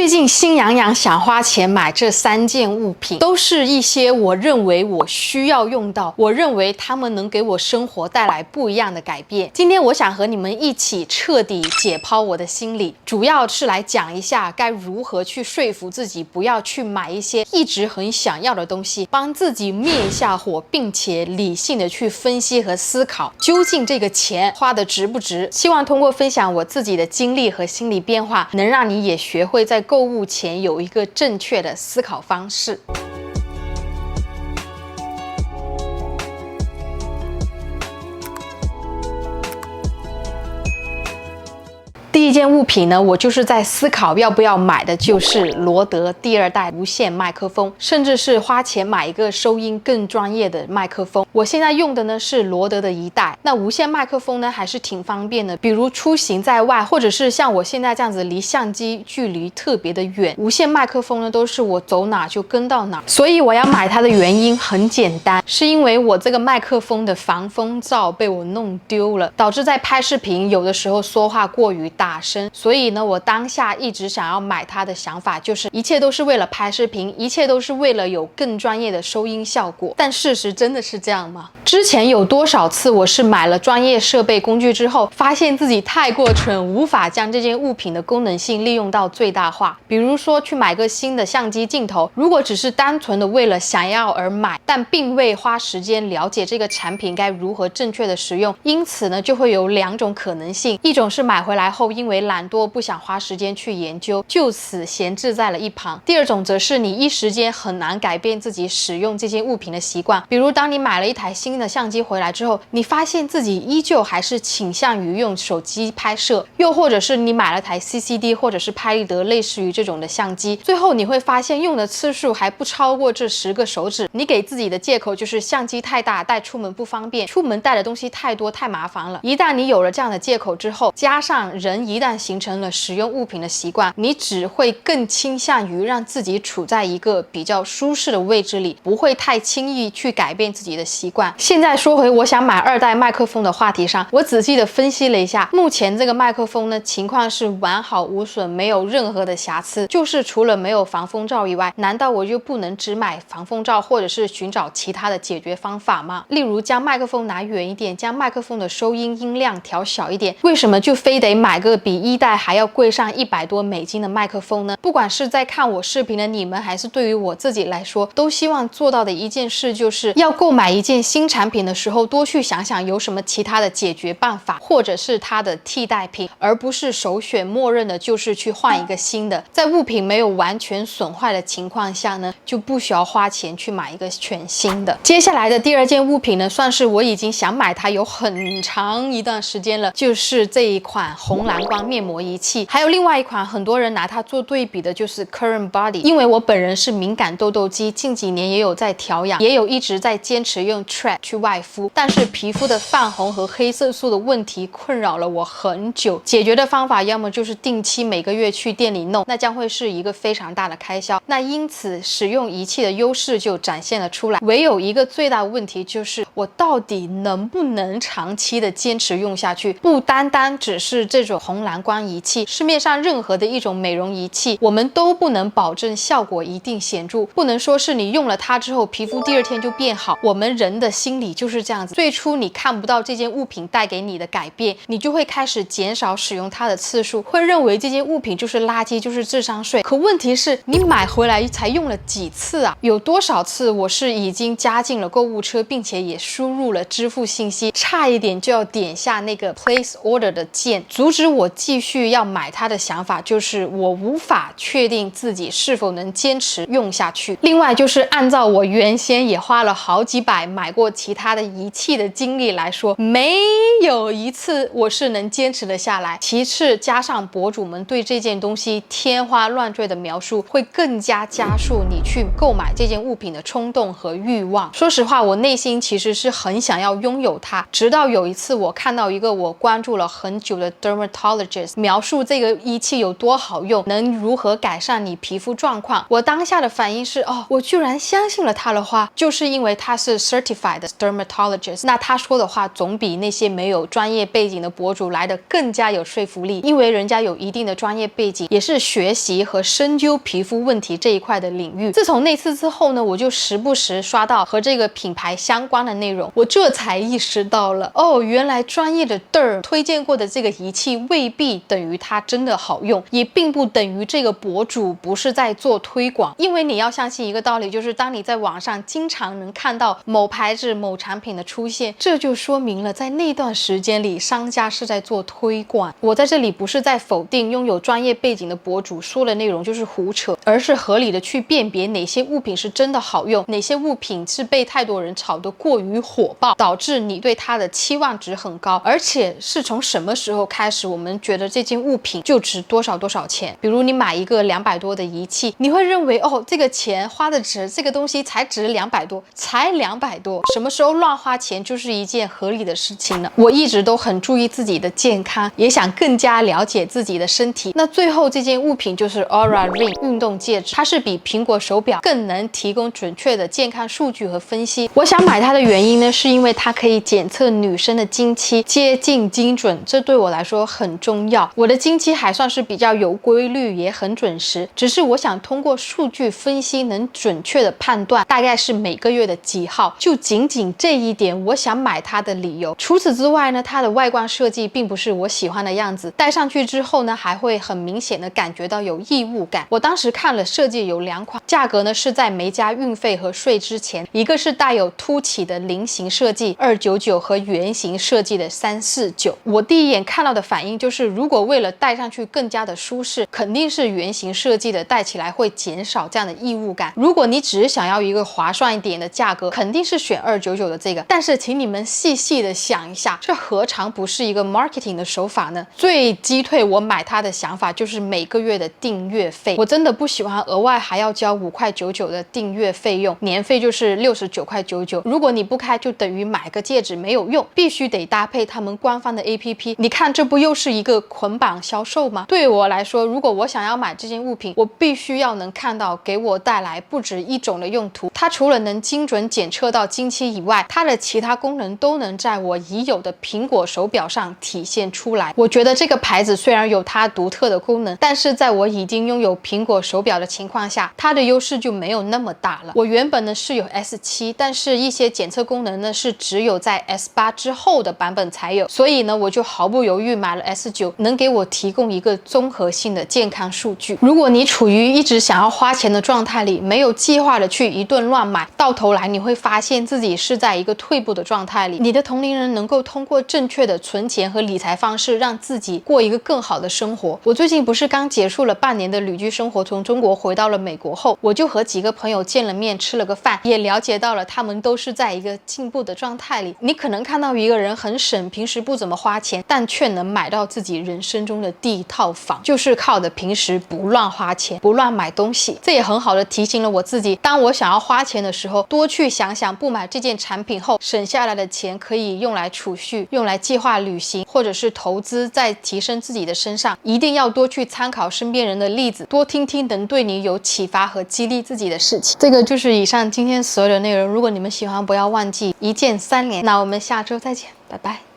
最近心痒痒想花钱买这3件物品，都是一些我认为我需要用到，我认为它们能给我生活带来不一样的改变。今天我想和你们一起彻底解剖我的心理，主要是来讲一下该如何去说服自己不要去买一些一直很想要的东西，帮自己灭一下火，并且理性的去分析和思考，究竟这个钱花的值不值。希望通过分享我自己的经历和心理变化，能让你也学会在购物前有一个正确的思考方式。第一件物品呢，我就是在思考要不要买的，就是罗德第2代无线麦克风，甚至是花钱买一个收音更专业的麦克风。我现在用的呢是罗德的1代，那无线麦克风呢还是挺方便的，比如出行在外，或者是像我现在这样子离相机距离特别的远，无线麦克风呢都是我走哪就跟到哪。所以我要买它的原因很简单，是因为我这个麦克风的防风罩被我弄丢了，导致在拍视频有的时候说话过于大声，所以呢，我当下一直想要买它的想法就是一切都是为了拍视频，一切都是为了有更专业的收音效果。但事实真的是这样吗？之前有多少次我是买了专业设备工具之后，发现自己太过蠢，无法将这件物品的功能性利用到最大化。比如说去买个新的相机镜头，如果只是单纯的为了想要而买，但并未花时间了解这个产品该如何正确的使用，因此呢，就会有2种可能性：一种是买回来后因为懒惰不想花时间去研究，就此闲置在了一旁；第2种则是你一时间很难改变自己使用这件物品的习惯。比如当你买了一台新的相机回来之后，你发现自己依旧还是倾向于用手机拍摄，又或者是你买了台 CCD 或者是拍立得类似于这种的相机，最后你会发现用的次数还不超过这10个手指。你给自己的借口就是相机太大，带出门不方便，出门带的东西太多太麻烦了。一旦你有了这样的借口之后，加上人一旦形成了使用物品的习惯，你只会更倾向于让自己处在一个比较舒适的位置里，不会太轻易去改变自己的习惯。现在说回我想买2代麦克风的话题上，我仔细的分析了一下，目前这个麦克风呢情况是完好无损，没有任何的瑕疵，就是除了没有防风罩以外，难道我就不能只买防风罩，或者是寻找其他的解决方法吗？例如将麦克风拿远一点，将麦克风的收音音量调小一点，为什么就非得买个比1代还要贵上$100多的麦克风呢？不管是在看我视频的你们，还是对于我自己来说，都希望做到的一件事，就是要购买一件新产品的时候，多去想想有什么其他的解决办法，或者是它的替代品，而不是首选默认的就是去换一个新的。在物品没有完全损坏的情况下呢，就不需要花钱去买一个全新的。接下来的第2件物品呢，算是我已经想买它有很长一段时间了，就是这一款红蓝光面膜仪器。还有另外一款很多人拿它做对比的就是 Current Body， 因为我本人是敏感痘痘肌，近几年也有在调养，也有一直在坚持用 Thread 去外敷，但是皮肤的泛红和黑色素的问题困扰了我很久。解决的方法要么就是定期每个月去店里弄，那将会是一个非常大的开销，那因此使用仪器的优势就展现了出来。唯有一个最大的问题就是我到底能不能长期的坚持用下去，不单单只是这种红蓝光仪器，市面上任何的一种美容仪器，我们都不能保证效果一定显著，不能说是你用了它之后皮肤第2天就变好。我们人的心理就是这样子，最初你看不到这件物品带给你的改变，你就会开始减少使用它的次数，会认为这件物品就是垃圾，就是智商税。可问题是你买回来才用了几次啊？有多少次我是已经加进了购物车，并且也输入了支付信息，差一点就要点下那个 place order 的键。阻止我继续要买它的想法就是我无法确定自己是否能坚持用下去。另外就是按照我原先也花了好几百买过其他的仪器的经历来说，没有一次我是能坚持的下来。其次加上博主们对这件东西天花乱坠的描述，会更加加速你去购买这件物品的冲动和欲望。说实话，我内心其实是很想要拥有它，直到有一次我看到一个我关注了很久的 dermatologist dermatologist 描述这个仪器有多好用，能如何改善你皮肤状况。我当下的反应是，我居然相信了他的话，就是因为他是 certified dermatologist， 那他说的话总比那些没有专业背景的博主来的更加有说服力，因为人家有一定的专业背景，也是学习和深究皮肤问题这一块的领域。自从那次之后呢，我就时不时刷到和这个品牌相关的内容，我这才意识到了，原来专业的 derm 推荐过的这个仪器未必等于它真的好用，也并不等于这个博主不是在做推广。因为你要相信一个道理，就是当你在网上经常能看到某牌子某产品的出现，这就说明了在那段时间里商家是在做推广。我在这里不是在否定拥有专业背景的博主说的内容就是胡扯，而是合理的去辨别哪些物品是真的好用，哪些物品是被太多人炒得过于火爆，导致你对它的期望值很高，而且是从什么时候开始我们觉得这件物品就值多少多少钱。比如你买一个200多的仪器，你会认为这个钱花的值，这个东西才值200多，才200多，什么时候乱花钱就是一件合理的事情呢？我一直都很注意自己的健康，也想更加了解自己的身体。那最后这件物品就是 Oura Ring 运动戒指，它是比苹果手表更能提供准确的健康数据和分析。我想买它的原因呢，是因为它可以检测女生的经期，接近精准，这对我来说很重要。我的经期还算是比较有规律，也很准时，只是我想通过数据分析能准确的判断大概是每个月的几号，就仅仅这一点我想买它的理由。除此之外呢，它的外观设计并不是我喜欢的样子，戴上去之后呢，还会很明显的感觉到有异物感。我当时看了设计有2款，价格呢是在没加运费和税之前，一个是带有凸起的菱形设计299和圆形设计的349。我第一眼看到的反应就是，如果为了戴上去更加的舒适，肯定是圆形设计的，戴起来会减少这样的异物感。如果你只是想要一个划算一点的价格，肯定是选299的这个。但是请你们细细的想一下，这何尝不是一个 marketing 的手法呢？最击退我买它的想法就是每个月的订阅费，我真的不喜欢额外还要交5.99块的订阅费用，年费就是69.99块。如果你不开，就等于买个戒指没有用，必须得搭配他们官方的 APP。你看这不又是一个捆绑销售吗？对我来说，如果我想要买这件物品，我必须要能看到给我带来不止一种的用途。它除了能精准检测到经期以外，它的其他功能都能在我已有的苹果手表上体现出来。我觉得这个牌子虽然有它独特的功能，但是在我已经拥有苹果手表的情况下，它的优势就没有那么大了。我原本呢是有 S7， 但是一些检测功能呢是只有在 S8 之后的版本才有，所以呢我就毫不犹豫买了 S9， 能给我提供一个综合性的健康数据。如果你处于一直想要花钱的状态里，没有计划的去一顿乱买，到头来你会发现自己是在一个退步的状态里。你的同龄人能够通过正确的存钱和理财方式让自己过一个更好的生活。我最近不是刚结束了半年的旅居生活，从中国回到了美国后，我就和几个朋友见了面，吃了个饭，也了解到了他们都是在一个进步的状态里。你可能看到一个人很省，平时不怎么花钱，但却能买到自己人生中的第一套房，就是靠的平时不乱花钱，不乱买东西。这也很好的提醒了我自己，当我想要花钱的时候，多去想想不买这件产品后省下来的钱可以用来储蓄，用来计划旅行，或者是投资在提升自己的身上。一定要多去参考身边人的例子，多听听能对你有启发和激励自己的事情。这个就是以上今天所有的内容，如果你们喜欢，不要忘记一键3连。那我们下周再见，拜拜。